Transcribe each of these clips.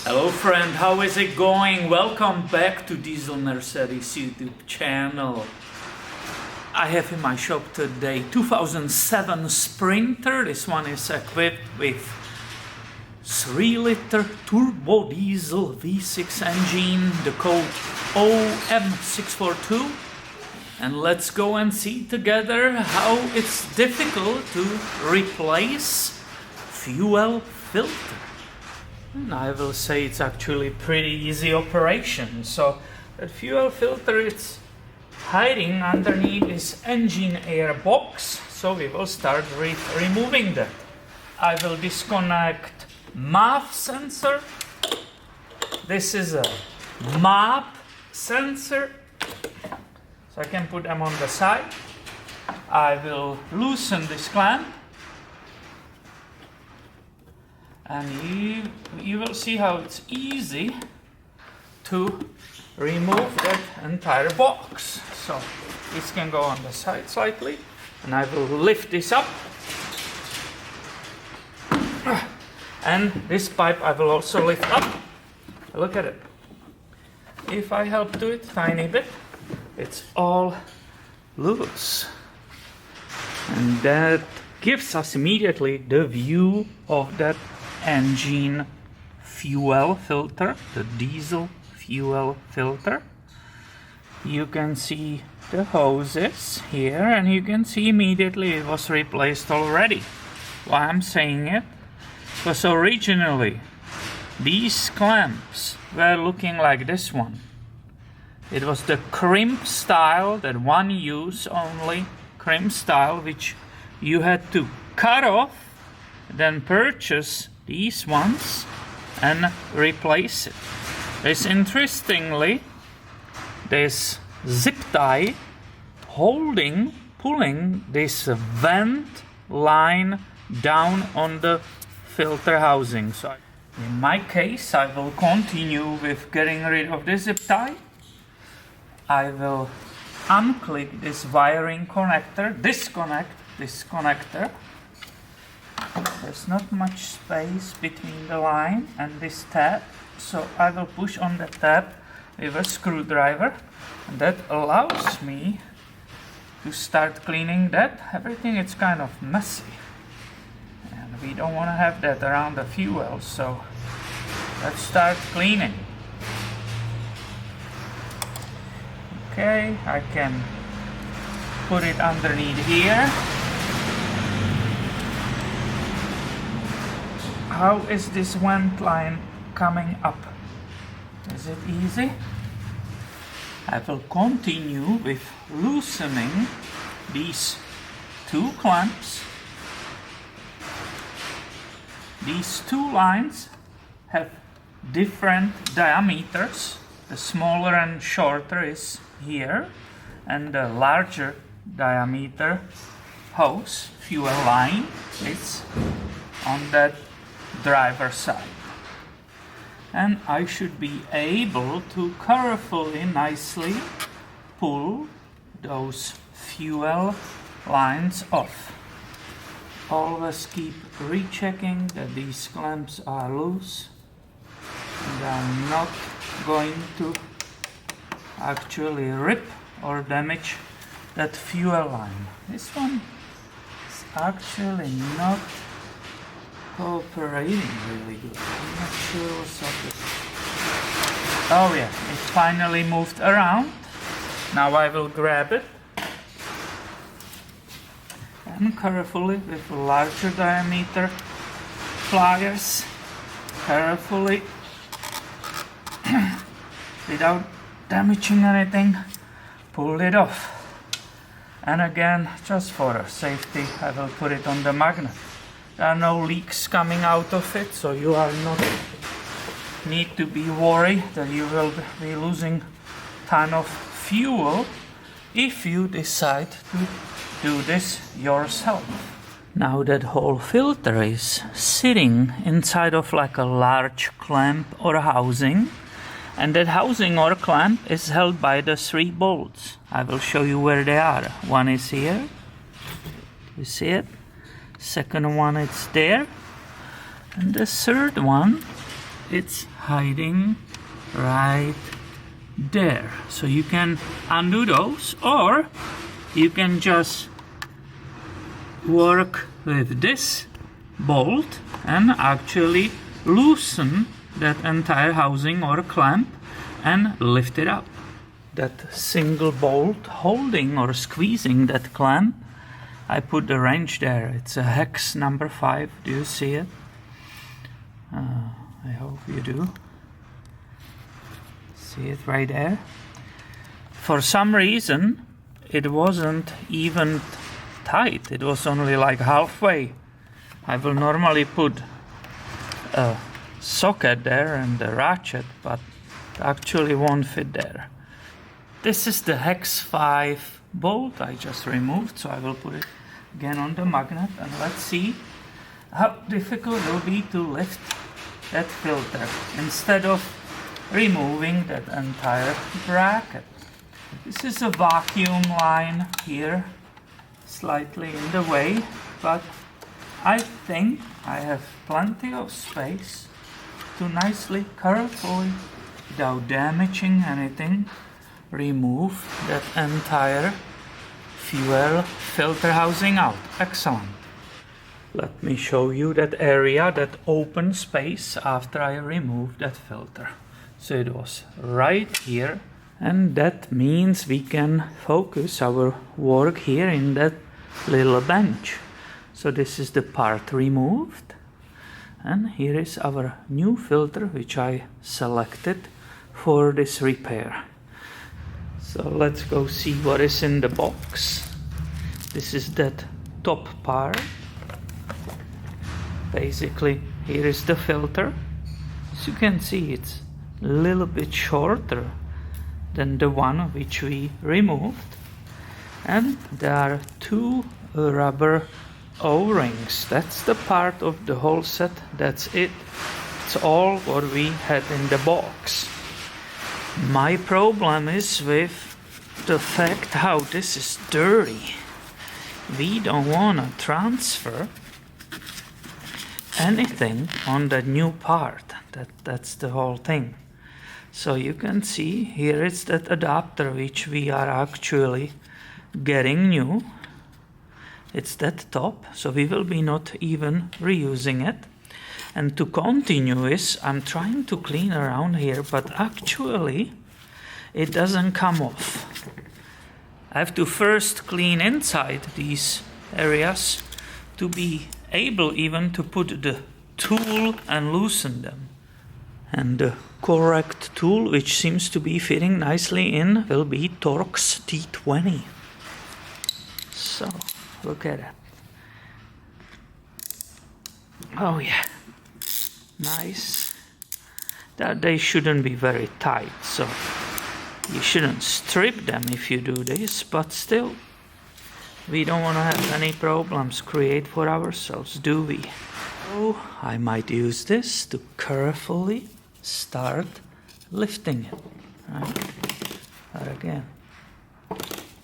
Hello friend, how is it going? Welcome back to Diesel Mercedes YouTube channel. I have in my shop today 2007 Sprinter. This one is equipped with 3-liter turbo diesel V6 engine, the code OM642. And let's go and see together how it's difficult to replace fuel filter. And I will say it's actually pretty easy operation. So that fuel filter is hiding underneath this engine air box. So we will start removing that. I will disconnect MAP sensor. This is a MAP sensor. So I can put them on the side. I will loosen this clamp. And you will see how it's easy to remove that entire box. So this can go on the side slightly, and I will lift this up. And this pipe I will also lift up. Look at it. If I help do it tiny bit, it's all loose. And that gives us immediately the view of that engine fuel filter, the diesel fuel filter. You can see the hoses here, and you can see immediately it was replaced already. Why I'm saying it? Because originally these clamps were looking like this one. It was the crimp style, that one use only crimp style, which you had to cut off, then purchase these ones and replace it. There's interestingly this zip tie pulling this vent line down on the filter housing. So in my case, I will continue with getting rid of the zip tie. I will unclip this wiring connector, disconnect this connector. There's not much space between the line and this tab, so I will push on the tab with a screwdriver, and that allows me to start cleaning that. Everything is kind of messy, and we don't want to have that around the fuel, so let's start cleaning. Okay, I can put it underneath here. How is this vent line coming up? Is it easy? I will continue with loosening these two clamps. These two lines have different diameters. The smaller and shorter is here, and the larger diameter hose, fuel line, is on that driver's side. And I should be able to carefully, nicely pull those fuel lines off. Always keep rechecking that these clamps are loose and are not going to actually rip or damage that fuel line. This one is actually not cooperating really good. I'm not sure what's up with it. Oh yeah, it finally moved around. Now I will grab it and carefully, with larger diameter pliers, carefully, without damaging anything, pull it off. And again, just for safety, I will put it on the magnet. There are no leaks coming out of it, so you are not need to be worried that you will be losing ton of fuel if you decide to do this yourself. Now that whole filter is sitting inside of like a large clamp or housing, and that housing or clamp is held by the 3 bolts. I will show you where they are. One is here, you see it? Second one, it's there, and the third one it's hiding right there. So you can undo those, or you can just work with this bolt and actually loosen that entire housing or clamp and lift it up. That single bolt holding or squeezing that clamp, I put the wrench there. It's a hex number 5. Do you see it? I hope you do. See it right there? For some reason it wasn't even tight. It was only like halfway. I will normally put a socket there and a ratchet, but it actually won't fit there. This is the hex 5 bolt I just removed, so I will put it again on the magnet, and let's see how difficult it will be to lift that filter instead of removing that entire bracket. This is a vacuum line here, slightly in the way, but I think I have plenty of space to nicely, carefully, without damaging anything, remove that entire fuel filter housing out. Excellent. Let me show you that area, that open space after I removed that filter. So it was right here, and that means we can focus our work here in that little bench. So this is the part removed, and here is our new filter which I selected for this repair. So let's go see what is in the box. This is that top part. Basically, here is the filter. As you can see, it's a little bit shorter than the one which we removed. And there are 2 rubber O-rings. That's the part of the whole set. That's it. It's all what we had in the box. My problem is with the fact how this is dirty. We don't want to transfer anything on that new part. That's the whole thing. So you can see here is that adapter which we are actually getting new. It's that top, so we will be not even reusing it. And to continue is, I'm trying to clean around here, but actually it doesn't come off. I have to first clean inside these areas to be able even to put the tool and loosen them. And the correct tool, which seems to be fitting nicely in, will be Torx T20. So, look at it. Oh yeah. Nice. That they shouldn't be very tight, so you shouldn't strip them if you do this, but still, we don't want to have any problems create for ourselves, do we? So I might use this to carefully start lifting it. Right? But again,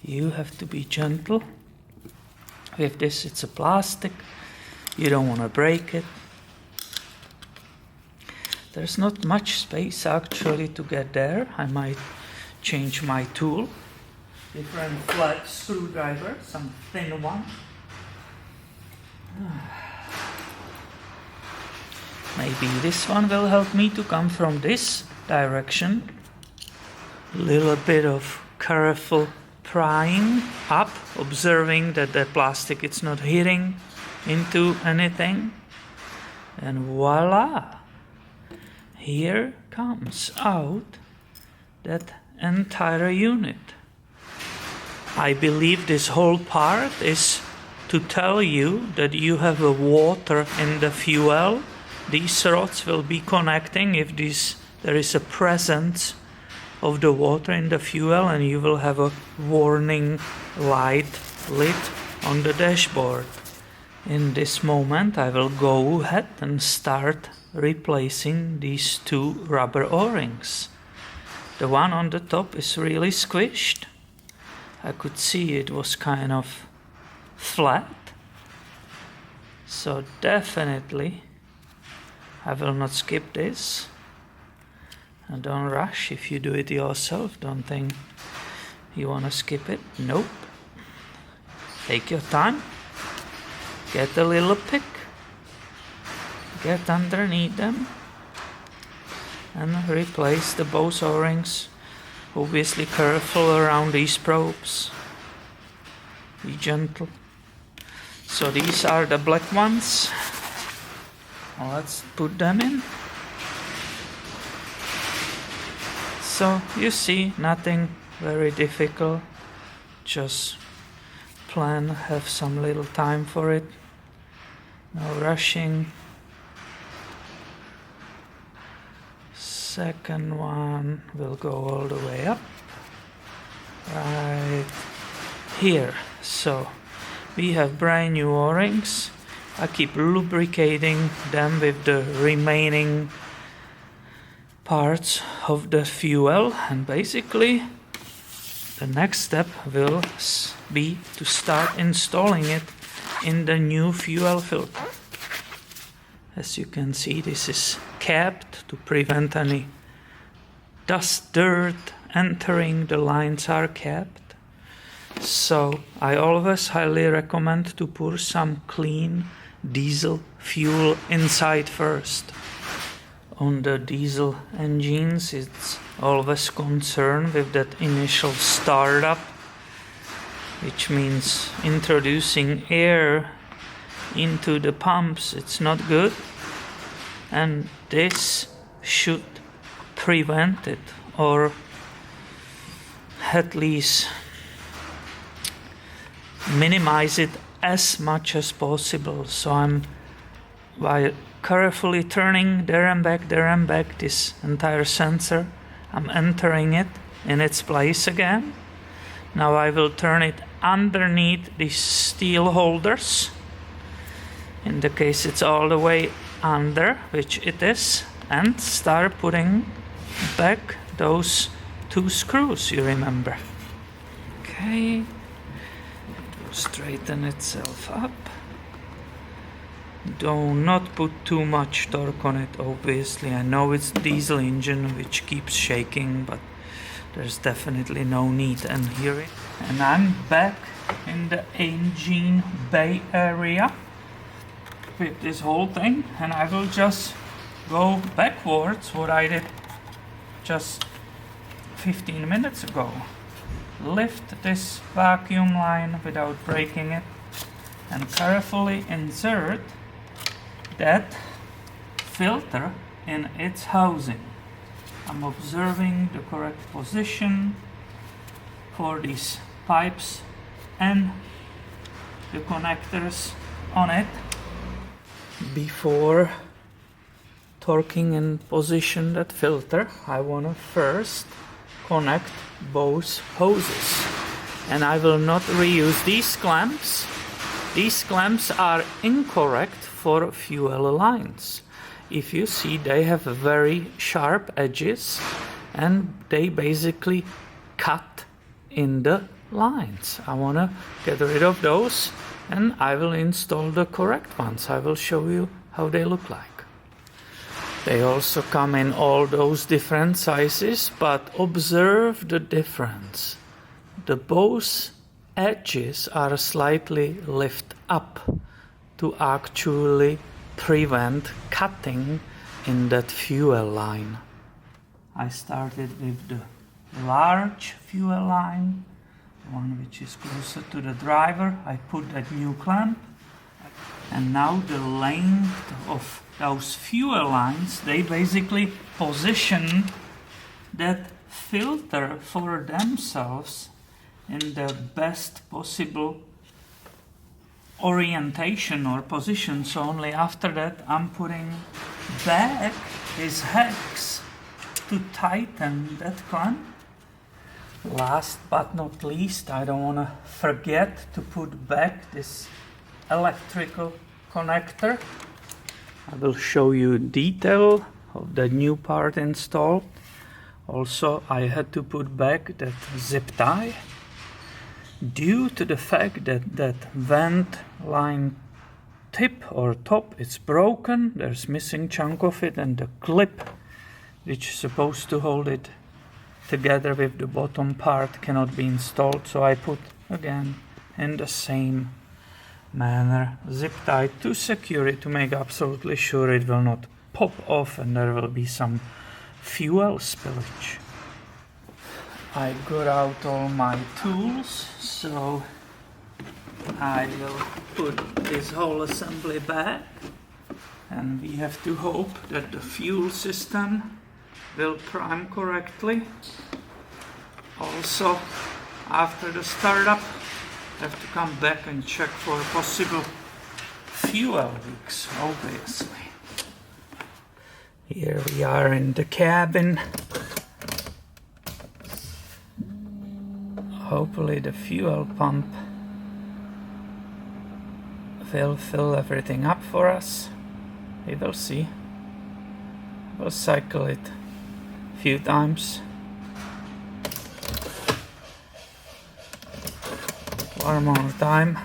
you have to be gentle. With this, it's a plastic. You don't want to break it. There's not much space actually to get there. I might change my tool. Different flat screwdriver, some thin one. Maybe this one will help me to come from this direction. A little bit of careful prying up, observing that the plastic is not hitting into anything. And voila! Here comes out that entire unit. I believe this whole part is to tell you that you have a water in the fuel. These rods will be connecting if there is a presence of the water in the fuel, and you will have a warning light lit on the dashboard. In this moment I will go ahead and start replacing these 2 rubber O-rings. The one on the top is really squished. I could see it was kind of flat. So definitely I will not skip this. And don't rush if you do it yourself. Don't think you want to skip it. Nope. Take your time. Get a little pick. Get underneath them. And replace the both O-rings. Obviously careful around these probes. Be gentle. So these are the black ones. Well, let's put them in. So you see, nothing very difficult. Just plan, have some little time for it. No rushing. Second one will go all the way up. Right here. So we have brand new O-rings. I keep lubricating them with the remaining parts of the fuel, and basically the next step will be to start installing it in the new fuel filter. As you can see, this is capped to prevent any dust, dirt entering. The lines are capped. So I always highly recommend to pour some clean diesel fuel inside first. On the diesel engines, it's always concerned with that initial startup, which means introducing air into the pumps. It's not good, and this should prevent it, or at least minimize it as much as possible. So I'm, by carefully turning there and back this entire sensor, I'm entering it in its place again. Now I will turn it underneath these steel holders. In the case it's all the way under, which it is, and start putting back those two screws, you remember. Okay. Straighten itself up. Do not put too much torque on it, obviously. I know it's diesel engine which keeps shaking, but there's definitely no need. And here it, and I'm back in the engine bay area with this whole thing, and I will just go backwards what I did just 15 minutes ago. Lift this vacuum line without breaking it and carefully insert that filter in its housing. I'm observing the correct position for these pipes and the connectors on it. Before torquing and position that filter, I want to first connect both hoses, and I will not reuse these clamps. These clamps are incorrect for fuel lines. If you see, they have very sharp edges and they basically cut in the lines. I want to get rid of those, and I will install the correct ones. I will show you how they look like. They also come in all those different sizes, but observe the difference. The both edges are slightly lift up to actually prevent cutting in that fuel line. I started with the large fuel line, the one which is closer to the driver. I put that new clamp, and now the length of those fuel lines, they basically position that filter for themselves in the best possible orientation or position. So only after that I'm putting back these hex to tighten that clamp. Last but not least, I don't want to forget to put back this electrical connector. I will show you detail of the new part installed. Also, I had to put back that zip tie due to the fact that that vent line tip or top is broken. There's missing chunk of it, and the clip which is supposed to hold it together with the bottom part, cannot be installed, so I put again in the same manner, zip tied to secure it, to make absolutely sure it will not pop off and there will be some fuel spillage. I got out all my tools, so I will put this whole assembly back, and we have to hope that the fuel system will prime correctly. Also, after the startup, I have to come back and check for possible fuel leaks, obviously. Here we are in the cabin. Hopefully the fuel pump will fill everything up for us. We will see. We'll cycle it a few times. One more time,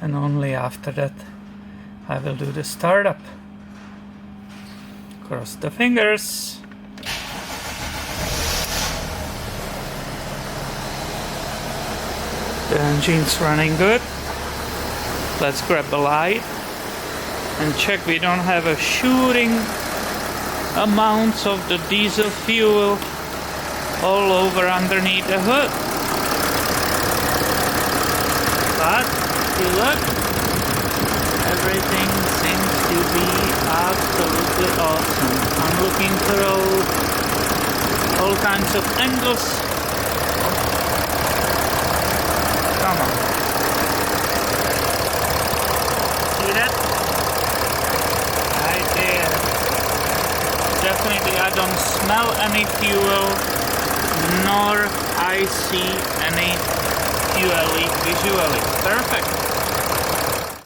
and only after that I will do the startup. Cross the fingers. The engine's running good. Let's grab a light and check we don't have a shooting amounts of the diesel fuel all over underneath the hood. But if you look, everything seems to be absolutely awesome. I'm looking through all kinds of angles. Come on. See that? Right there. Definitely I don't smell any fuel, nor I see any fuel leak visually. Perfect.